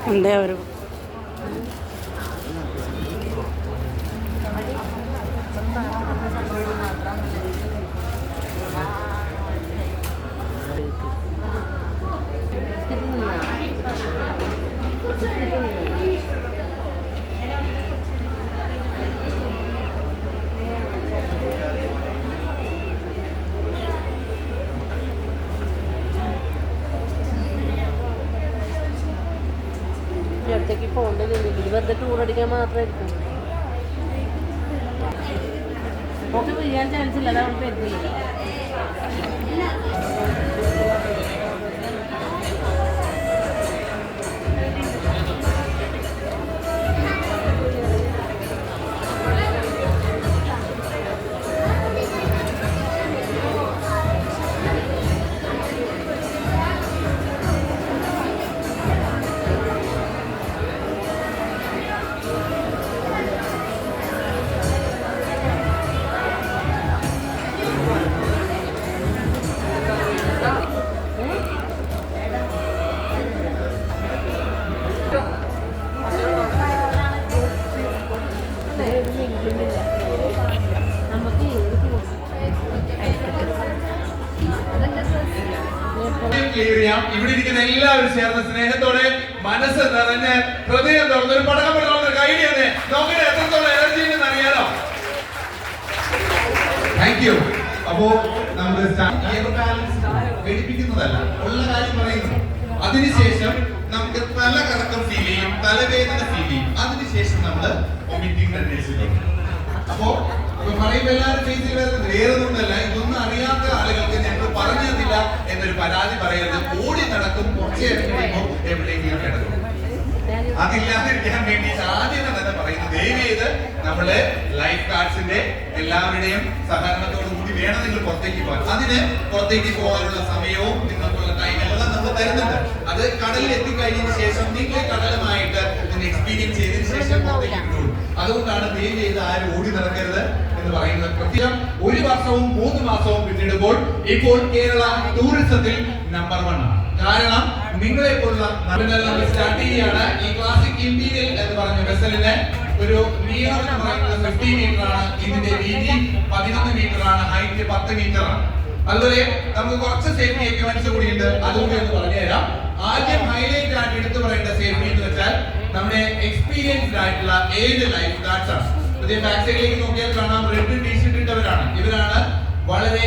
ഉണ്ട് ഒരു അടുത്തേക്ക് പോകേണ്ടതില്ല, വെറുതെ ടൂർ അടിക്കാൻ മാത്രമായിരിക്കും. ഓക്കെ ചെയ്യാൻ ചാൻസ് ഇല്ല, അതാണ് പറ്റില്ല. ഇവിടെ ഇരിക്കുന്ന എല്ലാവരും ചേർന്ന് സ്നേഹത്തോടെ മനസ്സ് നിറഞ്ഞ് ഹൃദയം തുറന്ന് ഒരു പടക്കം പെടുന്ന കൈഡി തന്നെ നോക്കട്ടെ എത്രത്തോളം എനർജി ഉണ്ടെന്ന് അറിയാലോ. Thank you. അപ്പോ നമ്മൾ പേടിപ്പിക്കുന്നതല്ല, ഉള്ള കാര്യം പറയുന്നു. അതിനുശേഷം നമുക്ക് തല കറക്കം ഫീൽ ചെയ്യും, തലവേദന ഫീൽ ചെയ്യും. അതിനുശേഷം നമ്മൾ വോമിറ്റിംഗ് ടെൻഡൻസി തുടങ്ങും. അപ്പോ പറയുമ്പോൾ എല്ലാവരും ഫേസിൽ വരുന്നത് വേറൊന്നുമല്ല, ഇതൊന്നും അറിയാത്ത ആളുകൾക്ക് ഞങ്ങൾ പറഞ്ഞു തന്നില്ല എന്നൊരു പരാതി പറയരുത്. ഓടി നടക്കും, കുറച്ച് നേരം കഴിയുമ്പോൾ എവിടെയെങ്കിലും കിടക്കും. അതില്ലാതിരിക്കാൻ വേണ്ടി ആദ്യം തന്നെ പറയുന്നത് ദയവ് ചെയ്ത് നമ്മള് ലൈഫ് ഗാർഡ്സിന്റെ എല്ലാവരുടെയും സഹകരണത്തോടു കൂടി വേണം നിങ്ങൾ പുറത്തേക്ക് പോകാൻ. അതിന് പുറത്തേക്ക് പോകാനുള്ള സമയവും നിങ്ങൾക്കുള്ള ടൈം എല്ലാം നമ്മൾ തരുന്നുണ്ട്. അത് കടലിൽ എത്തിക്കഴിഞ്ഞതിന് ശേഷം നിങ്ങൾ കടലുമായിട്ട് ഒന്ന് എക്സ്പീരിയൻസ് ചെയ്തതിനു ശേഷം പുറത്തേക്ക് വിടുള്ളൂ. അതുകൊണ്ടാണ് ദയവ് ചെയ്ത് ആരും ഓടി നടക്കരുത് എന്ന് പറയുന്നത്. പ്രത്യേകം 1 വർഷവും 3 മാസവും പിന്നിടുമ്പോൾ ഇപ്പോൾ കേരള ടൂറിസത്തിൽ നമ്പർ 1 ആണ്. കാരണം നിങ്ങളെ പോലുള്ള സ്റ്റാർട്ട് ചെയ്യുകയാണ്. ഈ ക്ലാസിക് ഇമ്പീരിയൽ എന്ന് പറഞ്ഞ വെസലിന് ഒരു നീളം എന്ന് പറയുന്നത് 50 മീറ്റർ ആണ്, ഇതിന്റെ വീതി 11 മീറ്റർ ആണ്, ഹൈറ്റ് 10 മീറ്റർ ആണ്. അതുപോലെ നമുക്ക് കുറച്ച് സേഫ്റ്റി എക്യുപ്മെന്റ്സ് കൂടിയുണ്ട്, അതുകൂടി ഒന്ന് പറഞ്ഞുതരാം. ആദ്യം ഹൈലൈറ്റ് ആയിട്ട് എടുത്തു പറയേണ്ട സേഫ്റ്റി എന്ന് വെച്ചാൽ നമ്മുടെ എക്സ്പീരിയൻസ്ഡ് ആയിട്ടുള്ള 7 ലൈഫ് ഗാർഡ്സ് ആണ്. ബാക്ക് സൈഡിലേക്ക് നോക്കിയാൽ കാണാം, റെഡ് ടീഷർട്ട് ഇട്ടവരാണ്. ഇവരാണ് വളരെ